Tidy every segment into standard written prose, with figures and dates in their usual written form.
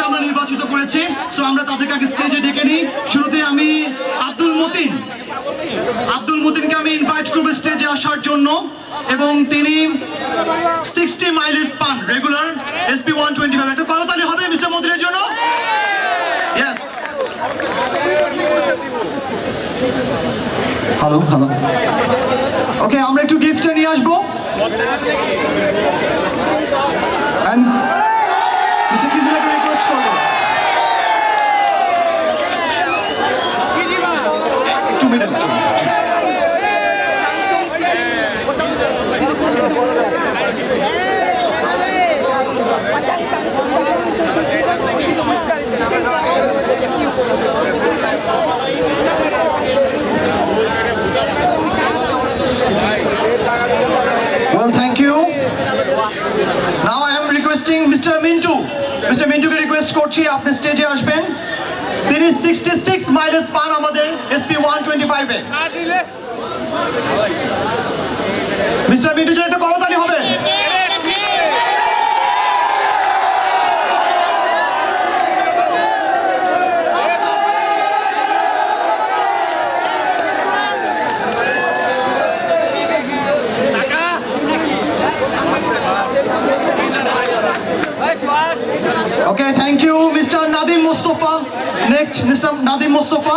আমরা নির্বাচিত করেছি। সো আমরা তাদেরকে আগে স্টেজে ডেকে নিই। শুরুতে আমি আব্দুল মতিনকে আমি ইনভাইট করব স্টেজে আসার জন্য, এবং তিনি 60 মাইলেজ পান রেগুলার SP 125। একটা করতালি হবে মিস্টার মতিনের জন্য। Yes, hello. ওকে, আমরা একটু গিফটটা নিয়ে আসবো। মিস্টার কিজিমাকে রিকোয়েস্ট করবো একটু minute. Well, thank you. Now I am requesting Mr. মিন্টুকে রিকোয়েস্ট করছি আপনি স্টেজে আসবেন। তিনি 66 মাইলেজ পান আমাদের SP 125 এ। মিস্টার মিন্টু জন্য একটা করতালি হবে। Okay, thank you, Mr. Nadim Mustafa. Next, Mr. Nadim Mustafa.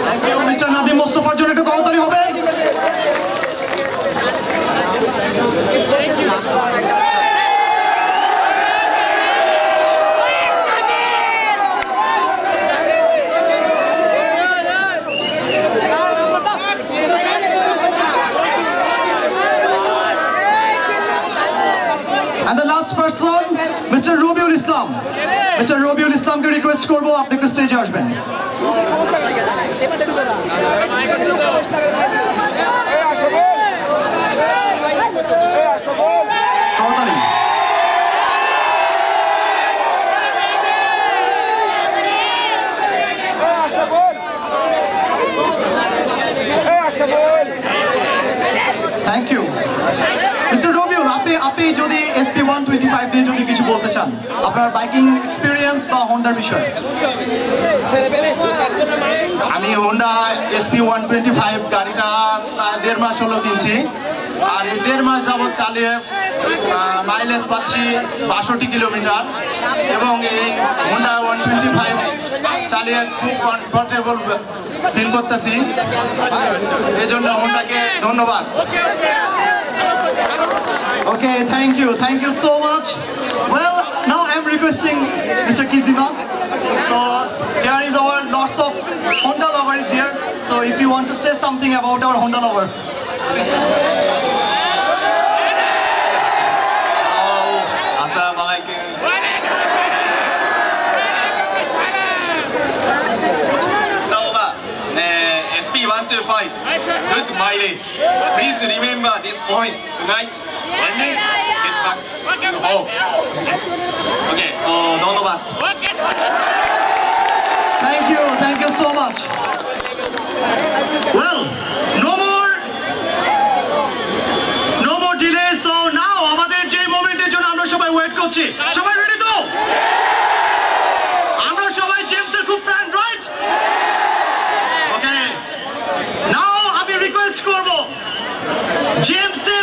Thank you, Mr. Nadim Mustafa. জন্য একটা করতালি হবে। And the last person, Mr. Robiul Islam. Mr. Robiul Islamকে রিকোয়েস্ট করব আপনি একটু স্টেজে আসবেন। Thank you. Mr. Robiul, আপনি যদি SP 125 দিয়ে যদি কিছু বলতে চান, আপনার বাইকিং এক্সপিরিয়েন্স বা হোন্ডার বিষয়ে। আমি হোন্ডা SP 125 গাড়িটা 1.5 মাস হলো কিনছি, আর এই 1.5 মাস যাবৎ চালিয়ে মাইলেজ পাচ্ছি 62 কিলোমিটার, এবং এই হোন্ডা 125 চালিয়ে খুব কমফোর্টেবল ফিল করতেছি। এই জন্য হোন্ডাকে ধন্যবাদ। Okay, thank you so much. Well, now I'm requesting Mr. Kizima. So here is our lots of Honda lovers here. So if you want to say something about our Honda lover. Assalamualaikum. SP 125 good mileage. Please remember this point tonight when you get back to home. Okay, so ধন্যবাদ। Thank you so much. Well, no more delay. So now আমাদের যে মোমেন্টের জন্য আমরা সবাই wait করছি, সবাই ready তো? আমরা সবাই জেমসের খুব ফ্যান, রাইট? ওকে, নাও আমি রিকোয়েস্ট করব জেমসের